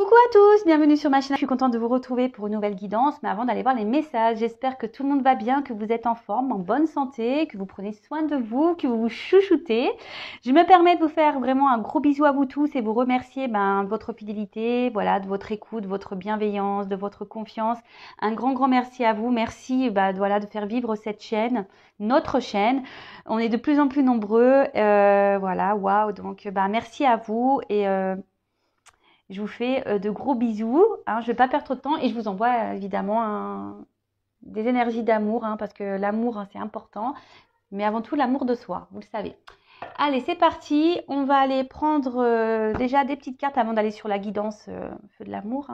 Coucou à tous, bienvenue sur ma chaîne. Je suis contente de vous retrouver pour une nouvelle guidance. Mais avant d'aller voir les messages, j'espère que tout le monde va bien, que vous êtes en forme, en bonne santé, que vous prenez soin de vous, que vous vous chouchoutez. Je me permets de vous faire vraiment un gros bisou à vous tous et vous remercier de votre fidélité, voilà, de votre écoute, de votre bienveillance, de votre confiance. Un grand merci à vous. Merci voilà, de faire vivre cette chaîne, notre chaîne. On est de plus en plus nombreux. Voilà, waouh. Donc merci à vous et je vous fais de gros bisous. Je ne vais pas perdre trop de temps et je vous envoie évidemment des énergies d'amour parce que l'amour, c'est important. Mais avant tout, l'amour de soi, vous le savez. Allez, c'est parti. On va aller prendre déjà des petites cartes avant d'aller sur la guidance feu de l'amour.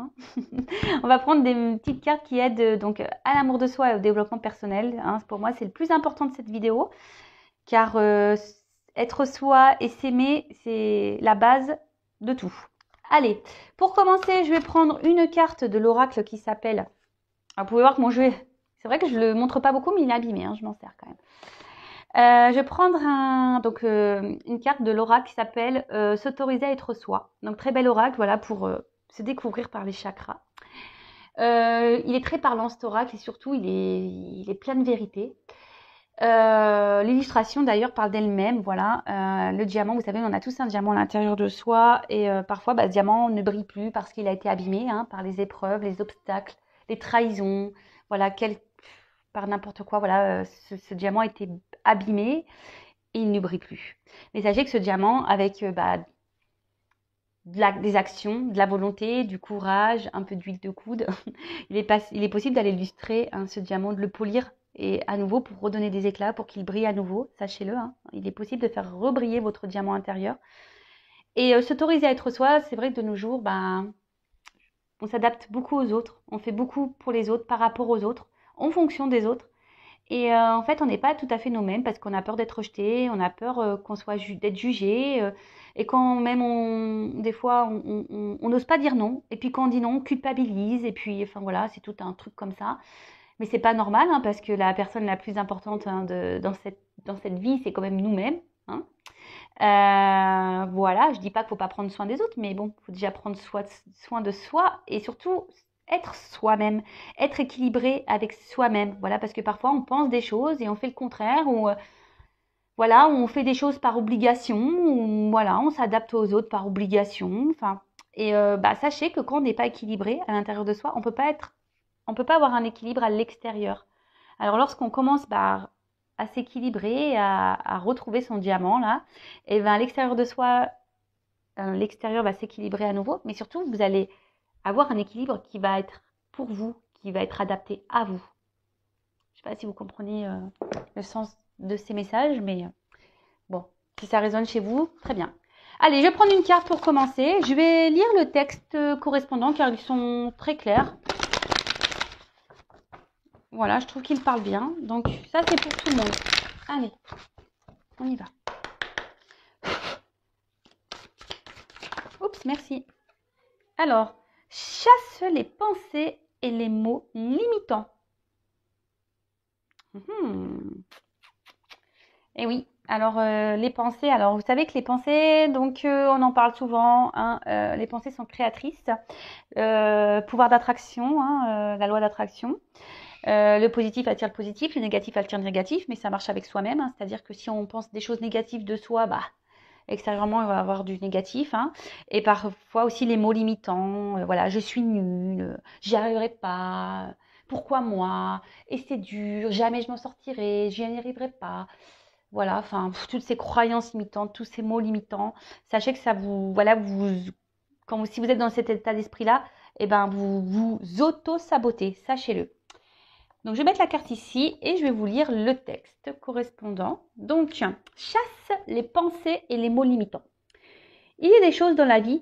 On va prendre des petites cartes qui aident donc à l'amour de soi et au développement personnel. Pour moi, c'est le plus important de cette vidéo. Car être soi et s'aimer, c'est la base de tout. Allez, pour commencer, je vais prendre une carte de l'oracle qui s'appelle... Vous pouvez voir que mon jeu, c'est vrai que je ne le montre pas beaucoup, mais il est abîmé, je m'en sers quand même. Je vais prendre une carte de l'oracle qui s'appelle S'autoriser à être soi. Donc très bel oracle, voilà, pour se découvrir par les chakras. Il est très parlant cet oracle et surtout il est plein de vérité. L'illustration d'ailleurs parle d'elle-même, voilà. Le diamant, vous savez, on a tous un diamant à l'intérieur de soi et parfois ce diamant ne brille plus parce qu'il a été abîmé par les épreuves, les obstacles, les trahisons, voilà, par n'importe quoi, voilà, ce diamant a été abîmé et il ne brille plus. Mais sachez que ce diamant, avec des actions, de la volonté, du courage, un peu d'huile de coude, il est possible d'aller illustrer ce diamant, de le polir et à nouveau pour redonner des éclats, pour qu'il brille à nouveau, sachez-le. Il est possible de faire rebriller votre diamant intérieur. Et s'autoriser à être soi, c'est vrai que de nos jours, on s'adapte beaucoup aux autres, on fait beaucoup pour les autres, par rapport aux autres, en fonction des autres. Et en fait, on n'est pas tout à fait nous-mêmes parce qu'on a peur d'être rejeté, on a peur d'être jugé. Et quand même, des fois, on n'ose pas dire non. Et puis quand on dit non, on culpabilise. Et puis, enfin voilà, c'est tout un truc comme ça. Mais c'est pas normal parce que la personne la plus importante dans cette vie, c'est quand même nous-mêmes. Voilà, je dis pas qu'il faut pas prendre soin des autres, mais bon, il faut déjà prendre soin de soi et surtout être soi-même, être équilibré avec soi-même. Voilà, parce que parfois on pense des choses et on fait le contraire ou voilà, on fait des choses par obligation ou voilà, on s'adapte aux autres par obligation. Enfin, et sachez que quand on n'est pas équilibré à l'intérieur de soi, on peut pas avoir un équilibre à l'extérieur. Alors lorsqu'on commence à s'équilibrer, à retrouver son diamant là, et à l'extérieur de soi, l'extérieur va s'équilibrer à nouveau, mais surtout vous allez avoir un équilibre qui va être pour vous, qui va être adapté à vous. Je ne sais pas si vous comprenez le sens de ces messages, mais bon, si ça résonne chez vous, très bien. Allez, je vais prendre une carte pour commencer. Je vais lire le texte correspondant car ils sont très clairs. Voilà, je trouve qu'il parle bien. Donc ça, c'est pour tout le monde. Allez, on y va. Oups, merci. Alors, chasse les pensées et les mots limitants. Et oui, alors les pensées, alors vous savez que les pensées, donc on en parle souvent, les pensées sont créatrices, pouvoir d'attraction, la loi d'attraction. Le positif attire le positif, le négatif attire le négatif, mais ça marche avec soi-même, c'est-à-dire que si on pense des choses négatives de soi, extérieurement, il va y avoir du négatif. Et parfois aussi les mots limitants, voilà, je suis nulle, j'y arriverai pas, pourquoi moi, et c'est dur, jamais je m'en sortirai, j'y arriverai pas. Voilà, enfin, toutes ces croyances limitantes, tous ces mots limitants, sachez que ça vous, voilà, si vous êtes dans cet état d'esprit-là, vous vous auto-sabotez, sachez-le. Donc, je vais mettre la carte ici et je vais vous lire le texte correspondant. Donc, chasse les pensées et les mots limitants. Il y a des choses dans la vie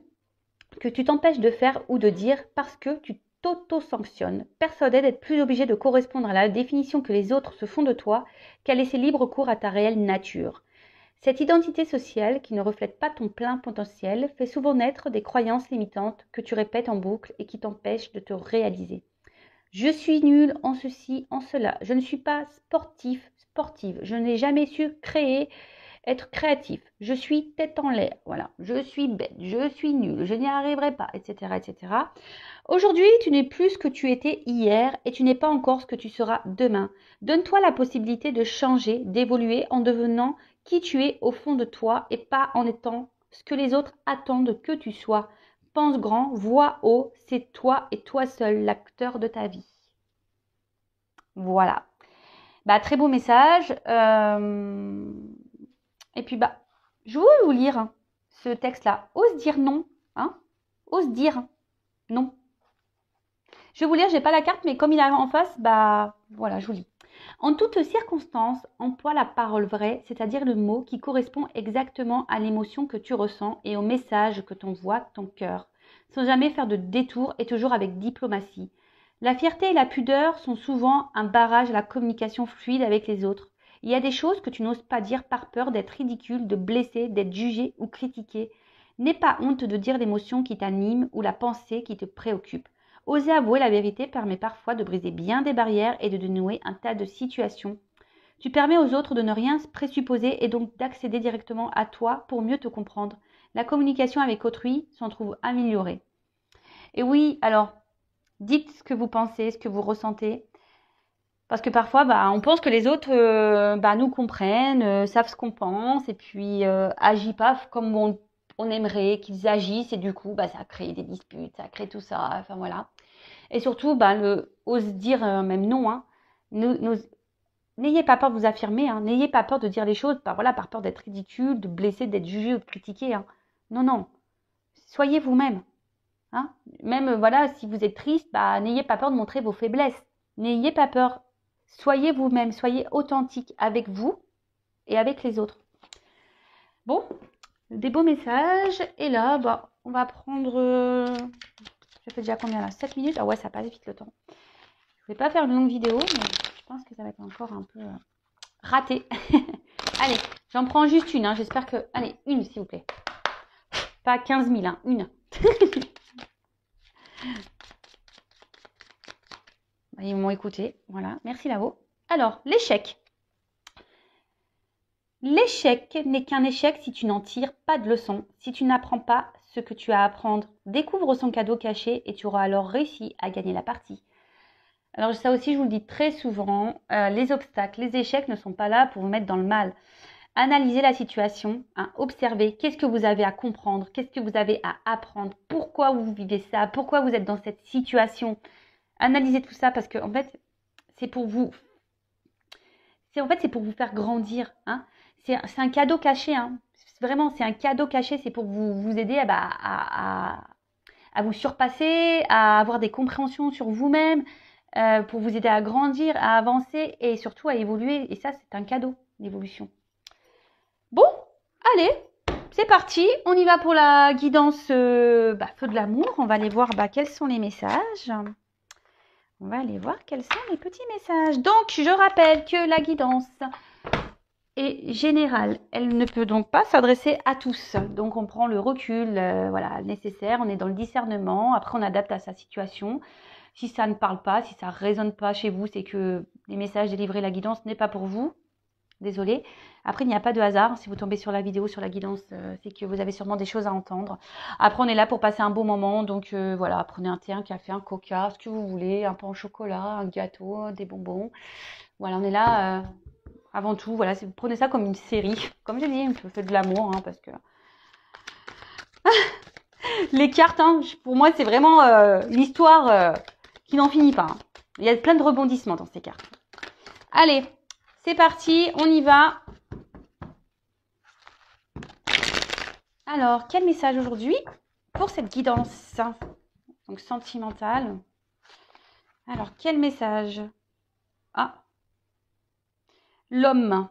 que tu t'empêches de faire ou de dire parce que tu t'auto-sanctionnes, persuadé d'être plus obligé de correspondre à la définition que les autres se font de toi qu'à laisser libre cours à ta réelle nature. Cette identité sociale, qui ne reflète pas ton plein potentiel, fait souvent naître des croyances limitantes que tu répètes en boucle et qui t'empêchent de te réaliser. Je suis nulle en ceci, en cela. Je ne suis pas sportive. Je n'ai jamais su créer être créatif. Je suis tête en l'air. Voilà. Je suis bête. Je suis nulle. Je n'y arriverai pas, etc., etc. Aujourd'hui, tu n'es plus ce que tu étais hier et tu n'es pas encore ce que tu seras demain. Donne-toi la possibilité de changer, d'évoluer en devenant qui tu es au fond de toi et pas en étant ce que les autres attendent que tu sois. Pense grand, vois haut, c'est toi et toi seul l'acteur de ta vie. Voilà. Bah, très beau message. Et puis, bah, je voulais vous lire ce texte-là. Ose dire non. Hein? Ose dire non. Je vais vous lire, j'ai pas la carte, mais comme il est en face, bah voilà, je vous lis. En toutes circonstances, emploie la parole vraie, c'est-à-dire le mot qui correspond exactement à l'émotion que tu ressens et au message que t'envoie ton cœur, sans jamais faire de détour et toujours avec diplomatie. La fierté et la pudeur sont souvent un barrage à la communication fluide avec les autres. Il y a des choses que tu n'oses pas dire par peur d'être ridicule, de blesser, d'être jugé ou critiqué. N'aie pas honte de dire l'émotion qui t'anime ou la pensée qui te préoccupe. Oser avouer la vérité permet parfois de briser bien des barrières et de dénouer un tas de situations. Tu permets aux autres de ne rien présupposer et donc d'accéder directement à toi pour mieux te comprendre. La communication avec autrui s'en trouve améliorée. Et oui, alors, dites ce que vous pensez, ce que vous ressentez. Parce que parfois, on pense que les autres nous comprennent, savent ce qu'on pense et puis agissent pas comme on aimerait qu'ils agissent. Et du coup, ça crée des disputes, ça crée tout ça. Enfin voilà. Et surtout, ose dire même non. Hein. N'ayez pas peur de vous affirmer. Hein. N'ayez pas peur de dire les choses par peur d'être ridicule, de blesser, d'être jugé ou de critiquer. Hein. Non, non. Soyez vous-même. Hein. Même si vous êtes triste, n'ayez pas peur de montrer vos faiblesses. N'ayez pas peur. Soyez vous-même. Soyez authentique avec vous et avec les autres. Bon, des beaux messages. Et là, on va prendre... Ça fait déjà combien là? 7 minutes? Ah ouais, ça passe vite le temps. Je vais pas faire une longue vidéo, mais je pense que ça va être encore un peu raté. Allez, j'en prends juste une. Hein. J'espère que... Allez, une s'il vous plaît. Pas 15 000, hein, une. Ils m'ont écouté. Voilà, merci Lavo. Alors, l'échec. L'échec n'est qu'un échec si tu n'en tires pas de leçon, si tu n'apprends pas ce que tu as à apprendre. Découvre son cadeau caché et tu auras alors réussi à gagner la partie. Alors ça aussi, je vous le dis très souvent, les obstacles, les échecs ne sont pas là pour vous mettre dans le mal. Analysez la situation, hein, observez qu'est-ce que vous avez à comprendre, qu'est-ce que vous avez à apprendre, pourquoi vous vivez ça, pourquoi vous êtes dans cette situation. Analysez tout ça parce que en fait, c'est pour vous faire grandir. Hein. C'est un cadeau caché. Hein. Vraiment, c'est un cadeau caché. C'est pour vous aider à vous surpasser, à avoir des compréhensions sur vous-même, pour vous aider à grandir, à avancer et surtout à évoluer. Et ça, c'est un cadeau, l'évolution. Bon, allez, c'est parti. On y va pour la guidance feu de l'amour. On va aller voir quels sont les messages. On va aller voir quels sont les petits messages. Donc, je rappelle que la guidance est générale. Elle ne peut donc pas s'adresser à tous. Donc, on prend le recul nécessaire. On est dans le discernement. Après, on adapte à sa situation. Si ça ne parle pas, si ça ne résonne pas chez vous, c'est que les messages délivrés, la guidance n'est pas pour vous. Désolée. Après, il n'y a pas de hasard. Si vous tombez sur la vidéo, sur la guidance, c'est que vous avez sûrement des choses à entendre. Après, on est là pour passer un beau moment. Donc, prenez un thé, un café, un coca, ce que vous voulez, un pain au chocolat, un gâteau, des bonbons. Voilà, on est là avant tout. Voilà, prenez ça comme une série. Comme j'ai dit, un peu fait de l'amour, hein, parce que... Les cartes, hein, pour moi, c'est vraiment une histoire qui n'en finit pas. Hein. Il y a plein de rebondissements dans ces cartes. Allez, c'est parti, on y va. Alors, quel message aujourd'hui pour cette guidance donc sentimentale? Alors, quel message? Ah, l'homme.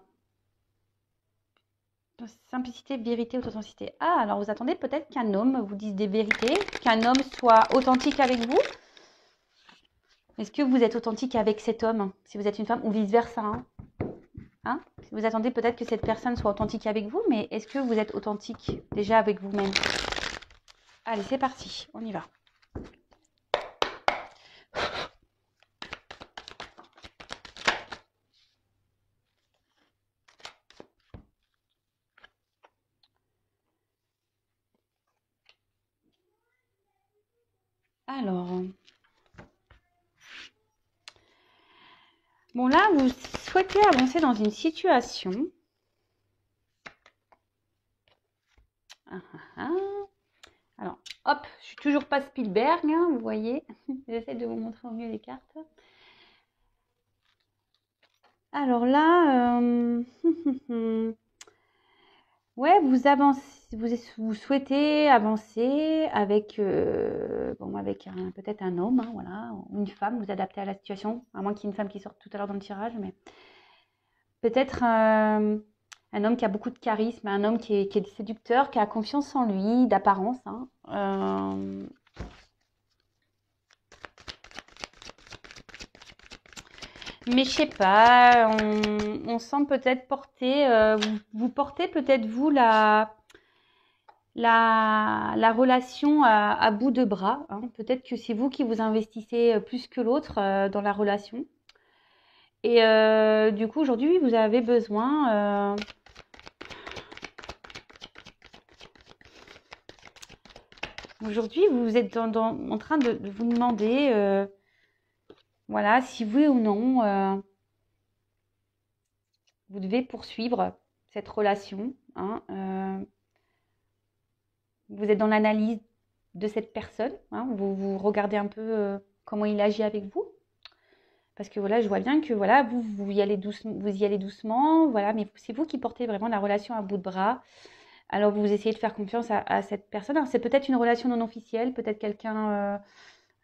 Simplicité, vérité, authenticité. Ah, alors vous attendez peut-être qu'un homme vous dise des vérités, qu'un homme soit authentique avec vous. Est-ce que vous êtes authentique avec cet homme, si vous êtes une femme, ou vice-versa hein? Vous attendez peut-être que cette personne soit authentique avec vous, mais est-ce que vous êtes authentique déjà avec vous-même? Allez, c'est parti, on y va. Alors, bon là, vous souhaitez avancer dans une situation. Alors, hop, je suis toujours pas Spielberg, hein, vous voyez. J'essaie de vous montrer au mieux les cartes. Alors là, ouais, vous avancez, vous souhaitez avancer avec, bon, avec peut-être un homme, hein, voilà, ou une femme, vous adaptez à la situation, à moins qu'il y ait une femme qui sorte tout à l'heure dans le tirage, mais peut-être un homme qui a beaucoup de charisme, un homme qui est séducteur, qui a confiance en lui, d'apparence, hein. Mais je sais pas, on sent peut-être porter, vous portez peut-être vous la relation à bout de bras, hein. Peut-être que c'est vous qui vous investissez plus que l'autre dans la relation. Et du coup, aujourd'hui, vous avez besoin... aujourd'hui, vous êtes en train de vous demander, voilà, si oui ou non, vous devez poursuivre cette relation, hein. Vous êtes dans l'analyse de cette personne, hein. Vous regardez un peu comment il agit avec vous. Parce que voilà, je vois bien que voilà, vous y allez doucement, voilà, mais c'est vous qui portez vraiment la relation à bout de bras. Alors vous essayez de faire confiance à cette personne. Alors, c'est peut-être une relation non officielle, peut-être quelqu'un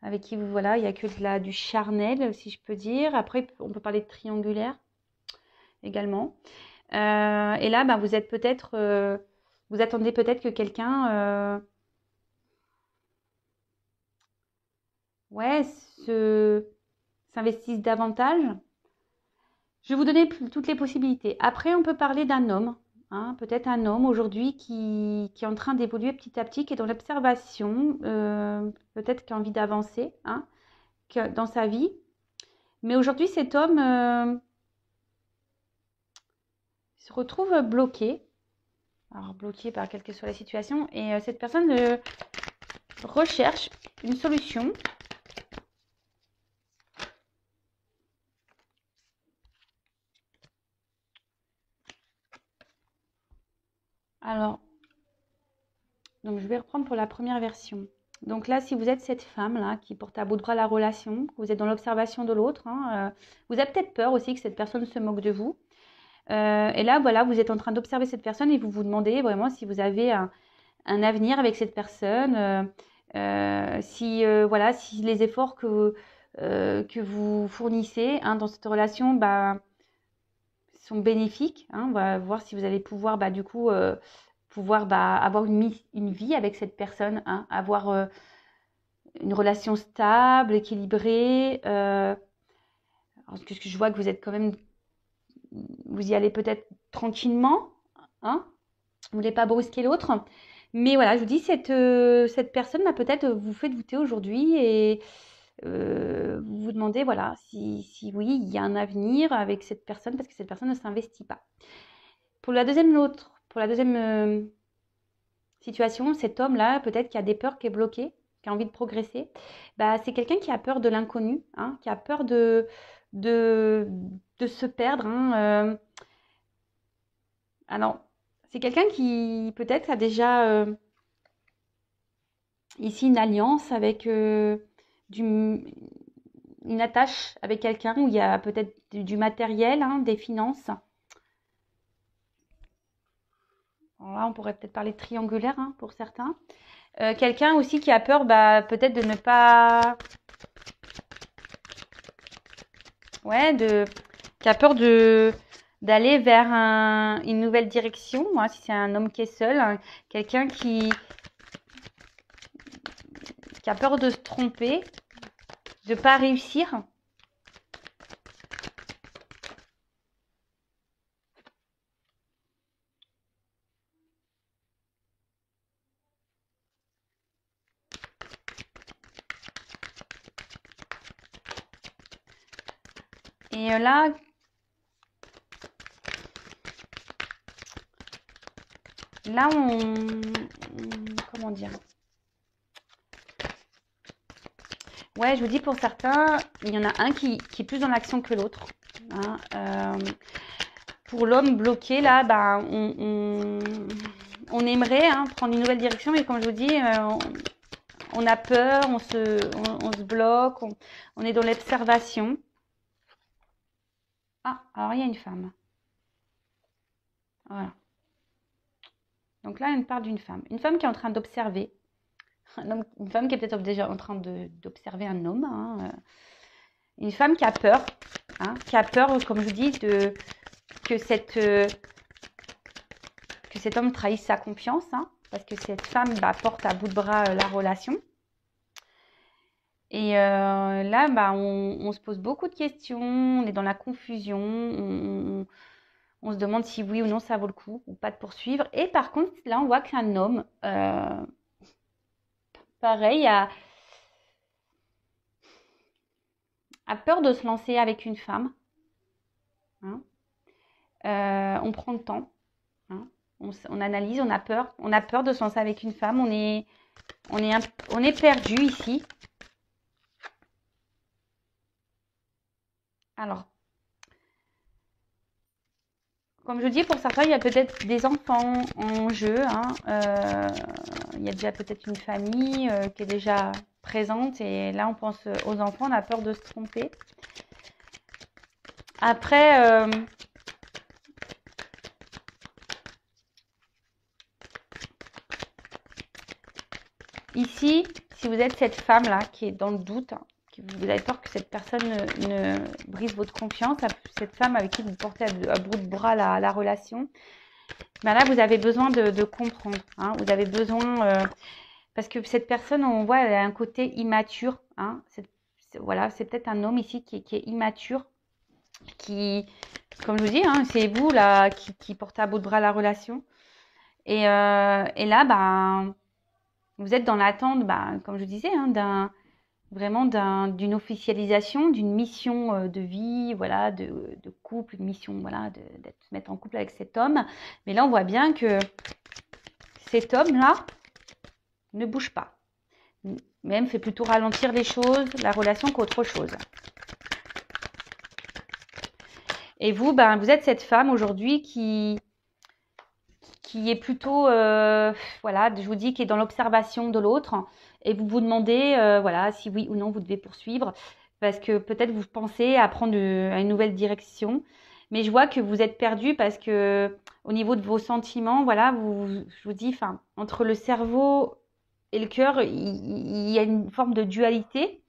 avec qui vous voilà, il n'y a que du charnel, si je peux dire. Après, on peut parler de triangulaire également. Et là, bah, vous êtes peut-être, vous attendez peut-être que quelqu'un, ouais, s'investisse davantage. Je vais vous donner toutes les possibilités. Après, on peut parler d'un homme, hein, peut-être un homme aujourd'hui qui est en train d'évoluer petit à petit, qui est dans l'observation, peut-être qui a envie d'avancer, hein, dans sa vie. Mais aujourd'hui, cet homme se retrouve bloqué. Alors, bloqué par quelle que soit la situation. Et cette personne recherche une solution. Alors, donc je vais reprendre pour la première version. Donc là, si vous êtes cette femme-là qui porte à bout de bras la relation, que vous êtes dans l'observation de l'autre, hein, vous avez peut-être peur aussi que cette personne se moque de vous. Et là, voilà, vous êtes en train d'observer cette personne et vous vous demandez vraiment si vous avez un avenir avec cette personne, voilà, si les efforts que vous fournissez, hein, dans cette relation, bah, sont bénéfiques, hein. On va voir si vous allez pouvoir, bah, du coup, pouvoir avoir une vie avec cette personne, hein, avoir une relation stable, équilibrée. Parce que je vois que vous êtes quand même, vous y allez peut-être tranquillement, hein. Vous ne voulez pas brusquer l'autre. Mais voilà, je vous dis, cette personne m'a peut-être vous fait douter aujourd'hui et vous vous demandez, voilà, si oui, il y a un avenir avec cette personne parce que cette personne ne s'investit pas. Pour la deuxième situation, cet homme-là, peut-être qui a des peurs, qui est bloqué, qui a envie de progresser, bah, c'est quelqu'un qui a peur de l'inconnu, hein, qui a peur de, de se perdre, hein. Alors, c'est quelqu'un qui peut-être a déjà ici une alliance avec une attache avec quelqu'un où il y a peut-être du matériel, hein, des finances. Alors là, on pourrait peut-être parler de triangulaire, hein, pour certains. Quelqu'un aussi qui a peur, bah, peut-être de ne pas... Ouais, qui a peur d'aller vers une nouvelle direction, hein, si c'est un homme qui est seul, hein, quelqu'un qui a peur de se tromper, de ne pas réussir. Et là, comment dire? Ouais, je vous dis pour certains, il y en a un qui est plus dans l'action que l'autre. Hein. Pour l'homme bloqué, là, ben, on aimerait hein, prendre une nouvelle direction, mais comme je vous dis, on a peur, on se bloque, on est dans l'observation. Ah, alors il y a une femme. Voilà. Donc là, on parle d'une femme. Une femme qui est en train d'observer. Une femme qui est peut-être déjà en train d'observer un homme. Hein. Une femme qui a peur. Hein, qui a peur, comme je vous dis, que, que cet homme trahisse sa confiance. Hein, parce que cette femme bah, porte à bout de bras la relation. Et là, bah, on se pose beaucoup de questions. On est dans la confusion. On se demande si oui ou non ça vaut le coup ou pas de poursuivre. Et par contre, là, on voit qu'un homme, pareil, a peur de se lancer avec une femme. Hein. On prend le temps. Hein. On analyse, on a peur. On a peur de se lancer avec une femme. On est perdu ici. Alors, comme je dis, pour certains, il y a peut-être des enfants en jeu. Hein. Il y a déjà peut-être une famille qui est déjà présente. Et là, on pense aux enfants. On a peur de se tromper. Après, ici, si vous êtes cette femme-là qui est dans le doute, hein, vous avez peur que cette personne ne brise votre confiance, cette femme avec qui vous portez à bout de bras la relation, ben là, vous avez besoin de comprendre. Hein, vous avez besoin, parce que cette personne, on voit, elle a un côté immature. Hein, voilà, c'est peut-être un homme ici qui est immature, qui, comme je vous dis, hein, c'est vous là qui portez à bout de bras la relation. Et là, ben, vous êtes dans l'attente, ben, comme je disais, hein, d'une officialisation, d'une mission de vie, voilà, de couple, une mission, voilà, de se mettre en couple avec cet homme. Mais là, on voit bien que cet homme-là ne bouge pas. Même fait plutôt ralentir les choses, la relation qu'autre chose. Et vous, ben, vous êtes cette femme aujourd'hui qui est plutôt, voilà, je vous dis, qui est dans l'observation de l'autre. Et vous vous demandez, voilà, si oui ou non vous devez poursuivre. Parce que peut-être vous pensez à prendre à une nouvelle direction. Mais je vois que vous êtes perdu parce que au niveau de vos sentiments, voilà, je vous dis, enfin, entre le cerveau et le cœur, il y a une forme de dualité.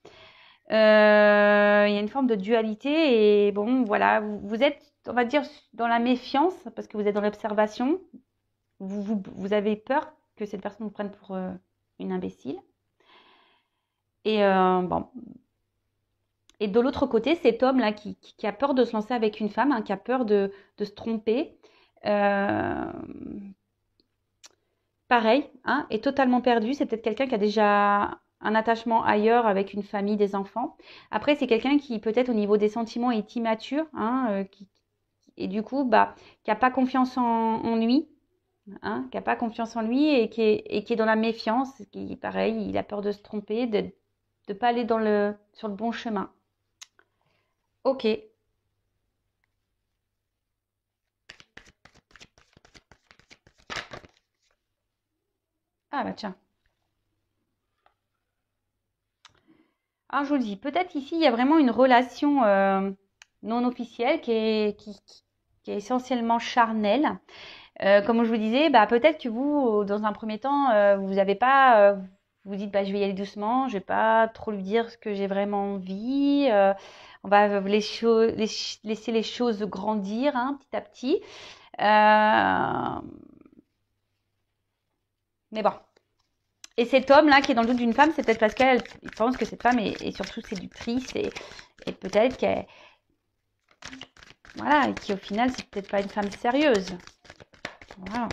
Il y a une forme de dualité et bon, voilà, vous êtes, on va dire, dans la méfiance parce que vous êtes dans l'observation. Vous avez peur que cette personne vous prenne pour une imbécile. Et bon. Et de l'autre côté, cet homme-là qui a peur de se lancer avec une femme, hein, qui a peur de se tromper, euh, pareil, hein, est totalement perdu. C'est peut-être quelqu'un qui a déjà un attachement ailleurs avec une famille, des enfants. Après, c'est quelqu'un qui peut-être au niveau des sentiments est immature, hein, et du coup, bah, qui n'a pas confiance en lui. Hein, qui n'a pas confiance en lui et qui est dans la méfiance, qui pareil, il a peur de se tromper, de ne pas aller sur le bon chemin. Ok. Ah bah tiens. Alors je vous le dis, peut-être ici il y a vraiment une relation non officielle qui est essentiellement charnelle. Comme je vous disais, bah, peut-être que vous, dans un premier temps, vous n'avez pas, vous dites, bah, je vais y aller doucement, je vais pas trop lui dire ce que j'ai vraiment envie. On va laisser les choses grandir hein, petit à petit. Mais bon. Et cet homme-là qui est dans le doute d'une femme, c'est peut-être parce qu'elle pense que cette femme est surtout séductrice et peut-être qu'elle, voilà, et qui au final, c'est peut-être pas une femme sérieuse. Voilà.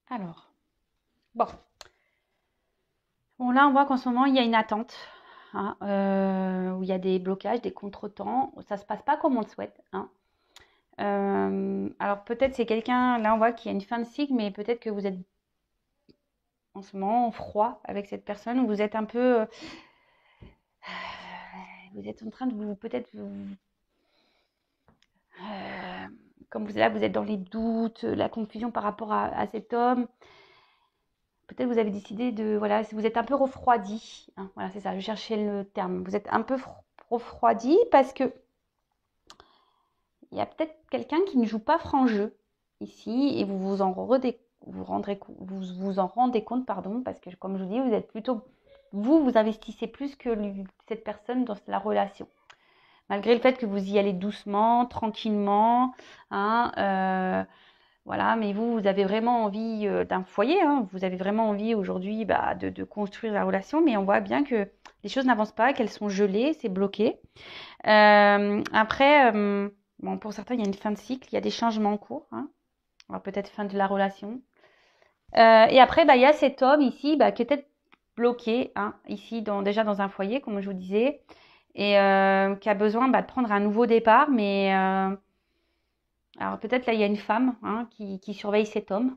Alors. Bon. Bon, là, on voit qu'en ce moment, il y a une attente, hein, où il y a des blocages, des contretemps. Ça se passe pas comme on le souhaite, hein. Alors peut-être c'est quelqu'un, là on voit qu'il y a une fin de cycle, mais peut-être que vous êtes en ce moment en froid avec cette personne, ou vous êtes un peu, vous êtes en train de vous, peut-être, comme vous, là vous êtes dans les doutes, la confusion par rapport à cet homme. Peut-être vous avez décidé de, voilà, vous êtes un peu refroidi, hein, voilà c'est ça, je cherchais le terme. Vous êtes un peu refroidi parce que il y a peut-être quelqu'un qui ne joue pas franc jeu ici et vous en rendez compte, pardon, parce que comme je vous dis, vous êtes plutôt, vous investissez plus que cette personne dans la relation. Malgré le fait que vous y allez doucement, tranquillement, hein, voilà, mais vous avez vraiment envie d'un foyer, hein, vous avez vraiment envie aujourd'hui de construire la relation, mais on voit bien que les choses n'avancent pas, qu'elles sont gelées, c'est bloqué. Après, bon, pour certains, il y a une fin de cycle, il y a des changements en cours, hein. Alors peut-être fin de la relation. Et après, il y a cet homme ici qui est peut-être bloqué, hein, ici, déjà dans un foyer, comme je vous disais, et qui a besoin de prendre un nouveau départ. Mais alors peut-être là, il y a une femme, hein, qui surveille cet homme,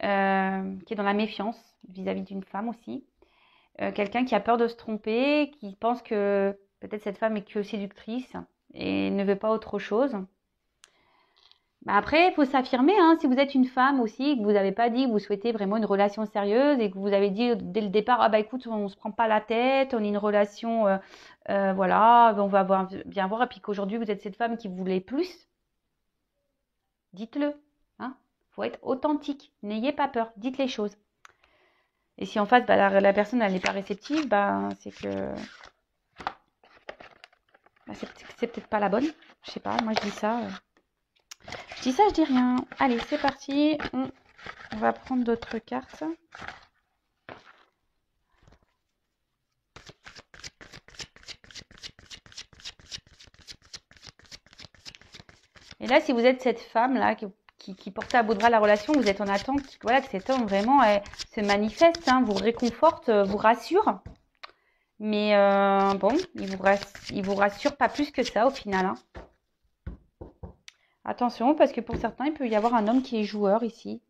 qui est dans la méfiance vis-à-vis d'une femme aussi. Quelqu'un qui a peur de se tromper, qui pense que peut-être cette femme est que séductrice et ne veut pas autre chose. Après, il faut s'affirmer, hein, si vous êtes une femme aussi, que vous n'avez pas dit que vous souhaitez vraiment une relation sérieuse et que vous avez dit dès le départ, ah écoute, on ne se prend pas la tête, on est une relation, voilà, on va bien voir, et puis qu'aujourd'hui vous êtes cette femme qui voulait plus, dites-le, hein, faut être authentique, n'ayez pas peur, dites les choses. Et si en face, la personne elle n'est pas réceptive, c'est que c'est peut-être pas la bonne, je sais pas, moi je dis ça. Je dis ça, je dis rien. Allez, c'est parti. On va prendre d'autres cartes. Et là, si vous êtes cette femme-là qui portait à bout de bras la relation, vous êtes en attente, voilà, que cet homme vraiment se manifeste, hein, vous réconforte, vous rassure. Mais bon, il vous rassure pas plus que ça au final, hein. Attention, parce que pour certains, il peut y avoir un homme qui est joueur ici.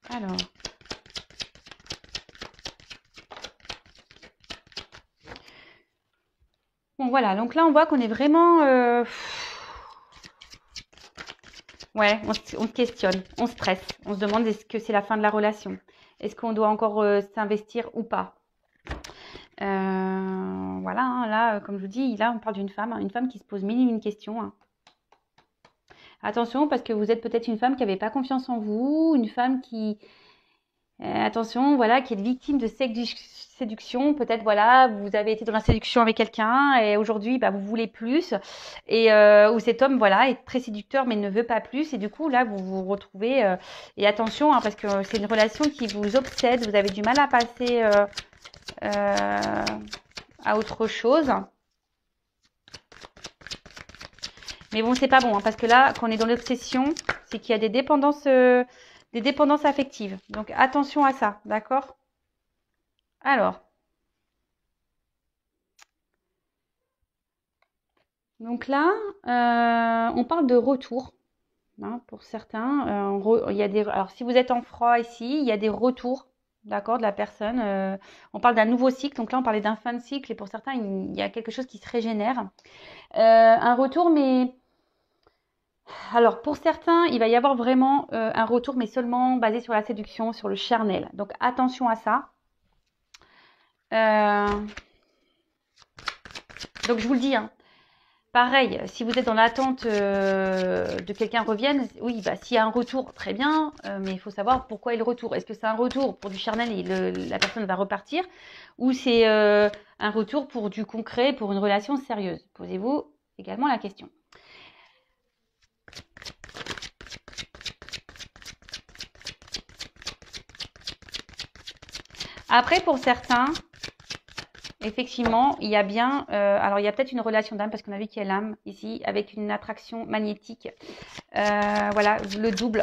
Alors. Bon, voilà. Donc là, on voit qu'on est vraiment... Ouais, on se questionne, on stresse. On se demande est-ce que c'est la fin de la relation? Est-ce qu'on doit encore s'investir ou pas? Voilà, hein, là, comme je vous dis, là, on parle d'une femme, hein, une femme qui se pose mille et une questions, hein. Attention, parce que vous êtes peut-être une femme qui n'avait pas confiance en vous, une femme qui... attention, voilà, qui est victime de séduction. Peut-être, voilà, vous avez été dans la séduction avec quelqu'un et aujourd'hui, vous voulez plus. Et où cet homme, voilà, est très séducteur mais ne veut pas plus. Et du coup, là, vous vous retrouvez... et attention, hein, parce que c'est une relation qui vous obsède. Vous avez du mal à passer à autre chose. Mais bon, c'est pas bon, hein, parce que là, quand on est dans l'obsession, c'est qu'il y a des dépendances affectives. Donc, attention à ça, d'accord? Alors. Donc là, on parle de retour, hein, pour certains. Il y a alors, si vous êtes en froid ici, il y a des retours, d'accord, de la personne. On parle d'un nouveau cycle. Donc là, on parlait d'un fin de cycle. Et pour certains, il y a quelque chose qui se régénère. Un retour, mais... Alors, pour certains, il va y avoir vraiment un retour, mais seulement basé sur la séduction, sur le charnel. Donc, attention à ça. Donc, je vous le dis, hein. Pareil, si vous êtes dans l'attente de quelqu'un revienne, oui, s'il y a un retour, très bien, mais il faut savoir pourquoi est le retour. Est-ce que c'est un retour pour du charnel et la personne va repartir, ou c'est un retour pour du concret, pour une relation sérieuse? Posez-vous également la question. Après, pour certains, effectivement, il y a bien... alors, il y a peut-être une relation d'âme, parce qu'on a vu qu'il y a l'âme ici, avec une attraction magnétique. Voilà, le double.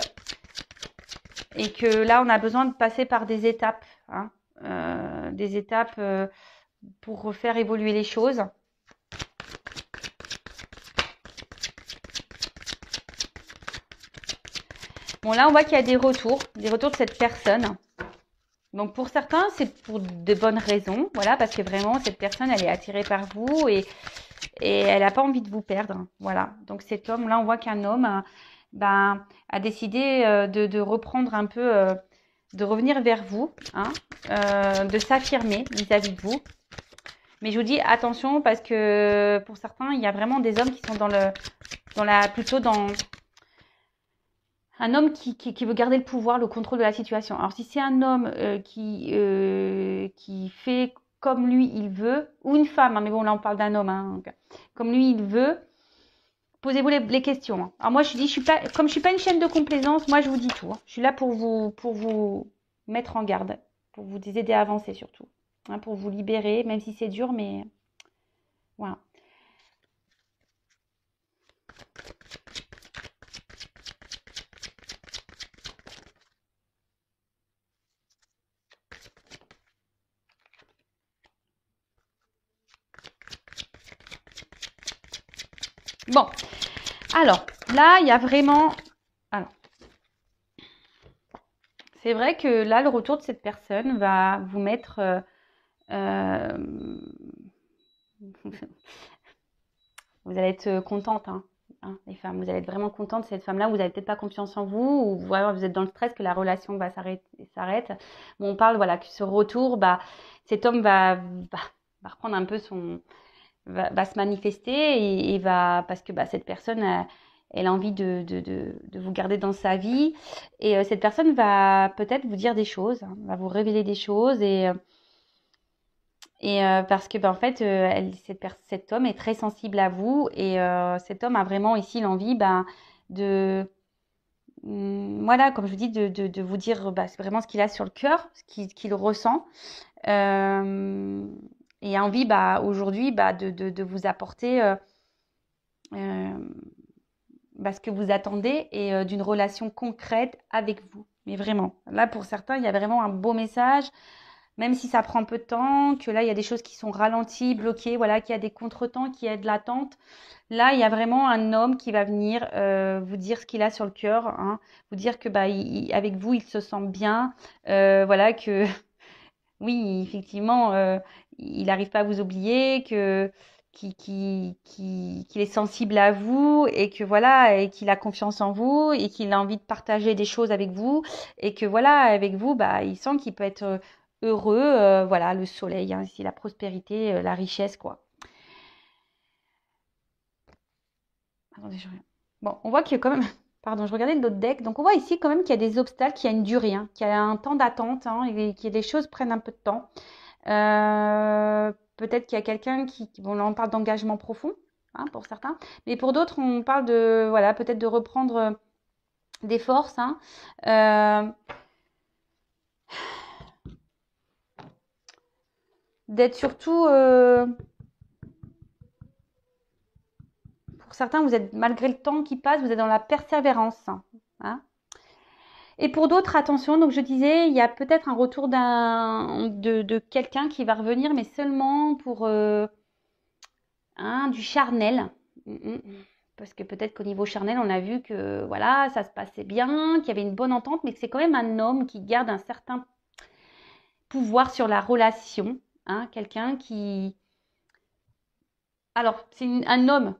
Et que là, on a besoin de passer par des étapes. Hein, des étapes pour faire évoluer les choses. Bon, là, on voit qu'il y a des retours de cette personne. Donc, pour certains, c'est pour de bonnes raisons. Voilà, parce que vraiment, cette personne, elle est attirée par vous et elle n'a pas envie de vous perdre. Voilà. Donc, cet homme, là, on voit qu'un homme a décidé de reprendre un peu, de revenir vers vous, hein, de s'affirmer vis-à-vis de vous. Mais je vous dis attention parce que pour certains, il y a vraiment des hommes qui sont plutôt dans un homme qui veut garder le pouvoir, le contrôle de la situation. Alors si c'est un homme qui fait comme lui il veut, ou une femme, hein, mais bon là on parle d'un homme, hein, donc, comme lui il veut, posez-vous les questions. Hein. Alors moi je dis, comme je suis pas une chaîne de complaisance, moi je vous dis tout. Hein. Je suis là pour vous mettre en garde, pour vous aider à avancer surtout, hein, pour vous libérer, même si c'est dur, mais voilà. Bon, alors là, il y a vraiment... Alors, c'est vrai que là, le retour de cette personne va vous mettre... vous allez être contente, hein, les femmes. Vous allez être vraiment contente de cette femme-là. Vous n'avez peut-être pas confiance en vous ou voilà, vous êtes dans le stress que la relation va s'arrête. Bon, on parle voilà, que ce retour, cet homme va reprendre un peu son... va se manifester et va... Parce que cette personne... elle a envie de vous garder dans sa vie. Et cette personne va peut-être vous dire des choses, hein, va vous révéler des choses. Parce que en fait, cet homme est très sensible à vous. Et cet homme a vraiment ici l'envie voilà, comme je vous dis, de vous dire c'est vraiment ce qu'il a sur le cœur, ce qu'il ressent. Et a envie aujourd'hui de vous apporter... ce que vous attendez et d'une relation concrète avec vous. Mais vraiment, là pour certains, il y a vraiment un beau message, même si ça prend un peu de temps, que là il y a des choses qui sont ralenties, bloquées, voilà, qu'il y a des contretemps, qu'il y a de l'attente. Là, il y a vraiment un homme qui va venir vous dire ce qu'il a sur le cœur, hein, vous dire que avec vous, il se sent bien, voilà, que oui, effectivement, il n'arrive pas à vous oublier, qu'il est sensible à vous et que voilà, et qu'il a confiance en vous et qu'il a envie de partager des choses avec vous et que voilà, avec vous, il sent qu'il peut être heureux, voilà, le soleil, hein, ici, la prospérité, la richesse, quoi. Attendez, bon, on voit qu'il y a quand même... Pardon, je regardais l'autre deck. Donc, on voit ici quand même qu'il y a des obstacles, qu'il y a une durée, hein, qu'il y a un temps d'attente, hein, et que les choses prennent un peu de temps. Peut-être qu'il y a quelqu'un bon, là, on parle d'engagement profond, hein, pour certains. Mais pour d'autres, on parle de, voilà, peut-être de reprendre des forces, hein. D'être surtout... pour certains, vous êtes, malgré le temps qui passe, vous êtes dans la persévérance, hein. Et pour d'autres, attention, donc je disais, il y a peut-être un retour de quelqu'un qui va revenir, mais seulement pour du charnel. Parce que peut-être qu'au niveau charnel, on a vu que voilà, ça se passait bien, qu'il y avait une bonne entente, mais que c'est quand même un homme qui garde un certain pouvoir sur la relation. Hein, quelqu'un qui... Alors, c'est un homme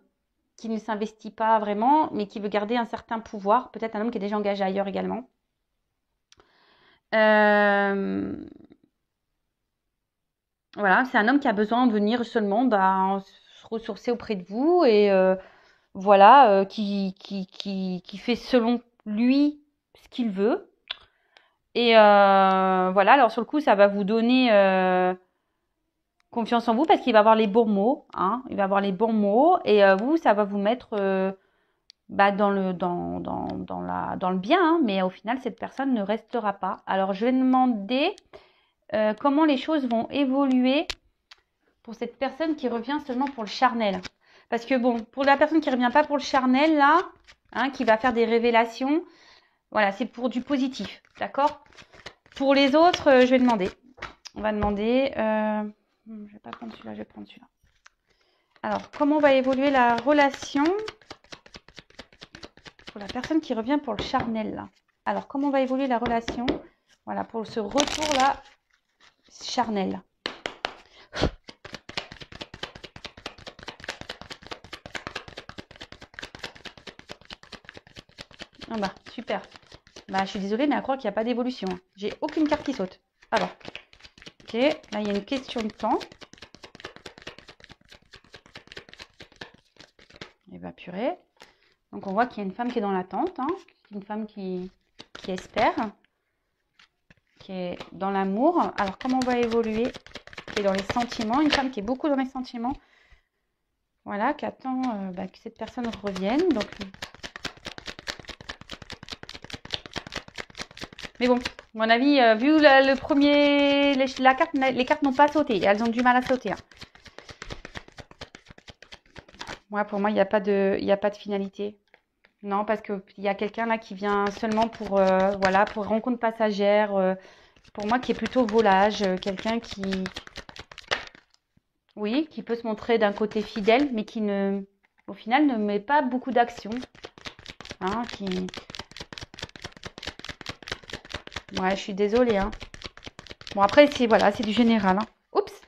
qui ne s'investit pas vraiment, mais qui veut garder un certain pouvoir. Peut-être un homme qui est déjà engagé ailleurs également. Voilà, c'est un homme qui a besoin de venir seulement se ressourcer auprès de vous et voilà, qui fait selon lui ce qu'il veut. Et voilà, alors sur le coup, ça va vous donner confiance en vous parce qu'il va avoir les bons mots, hein, il va avoir les bons mots et vous, ça va vous mettre dans le bien, hein, mais au final, cette personne ne restera pas. Alors, je vais demander comment les choses vont évoluer pour cette personne qui revient seulement pour le charnel. Parce que bon, pour la personne qui ne revient pas pour le charnel, là, hein, qui va faire des révélations, voilà, c'est pour du positif, d'accord? Pour les autres, je vais demander. On va demander... je ne vais pas prendre celui-là, je vais prendre celui-là. Alors, comment va évoluer la relation pour la personne qui revient pour le charnel, là? Alors, comment va évoluer la relation, voilà, pour ce retour-là, charnel. Ah bah, super. Bah, je suis désolée, mais à croire qu'il n'y a pas d'évolution. J'ai aucune carte qui saute. Alors, ok, là, il y a une question de temps. Et bah, purée. Donc, on voit qu'il y a une femme qui est dans l'attente. Hein. Une femme qui espère. Qui est dans l'amour. Alors, comment on va évoluer? Qui est dans les sentiments. Une femme qui est beaucoup dans les sentiments. Voilà, qui attend que cette personne revienne. Donc, mais bon, à mon avis, vu le premier, les cartes n'ont pas sauté. Elles ont du mal à sauter. Hein. Ouais, pour moi, il n'y a pas de finalité. Non, parce qu'il y a quelqu'un là qui vient seulement pour, voilà, pour rencontre passagère. Pour moi, qui est plutôt volage. Quelqu'un qui, oui, qui peut se montrer d'un côté fidèle, mais qui au final, ne met pas beaucoup d'action. Hein, ouais, je suis désolée. Hein. Bon, après, voilà, c'est du général. Hein. Oups.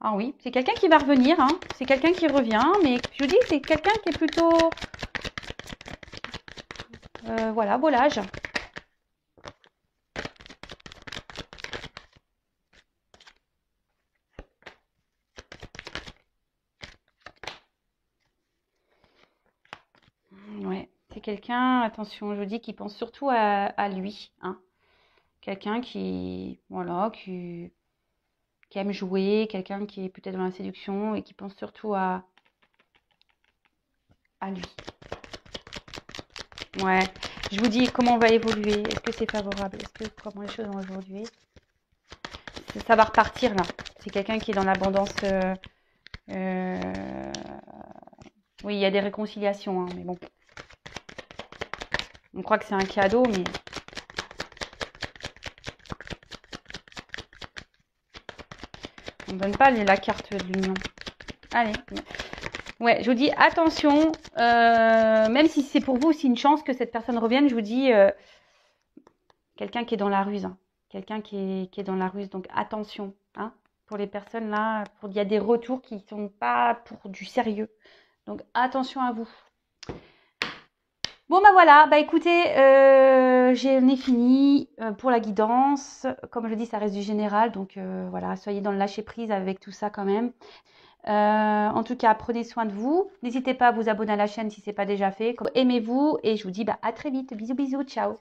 Ah oui, c'est quelqu'un qui va revenir. Hein. C'est quelqu'un qui revient, mais je vous dis, c'est quelqu'un qui est plutôt... voilà, volage. Ouais, c'est quelqu'un, attention, je vous dis, qui pense surtout à lui. Hein. Quelqu'un qui, voilà, qui aime jouer, quelqu'un qui est peut-être dans la séduction et qui pense surtout à lui. Ouais, je vous dis comment on va évoluer. Est-ce que c'est favorable? Est-ce que comment les choses vont évoluer? Ça va repartir là. C'est quelqu'un qui est dans l'abondance. Oui, il y a des réconciliations, hein, mais bon. On croit que c'est un cadeau, mais... On ne donne pas la carte de l'union. Allez. Ouais, je vous dis, attention, même si c'est pour vous aussi une chance que cette personne revienne, je vous dis, quelqu'un qui est dans la ruse. Hein. Quelqu'un qui est dans la ruse, donc attention. Hein, pour les personnes là, il y a des retours qui ne sont pas pour du sérieux. Donc attention à vous. Bon bah voilà, bah écoutez, j'en ai fini pour la guidance. Comme je dis, ça reste du général, donc voilà, soyez dans le lâcher prise avec tout ça quand même. En tout cas, prenez soin de vous. N'hésitez pas à vous abonner à la chaîne si ce n'est pas déjà fait. Aimez-vous et je vous dis à très vite. Bisous, bisous, ciao.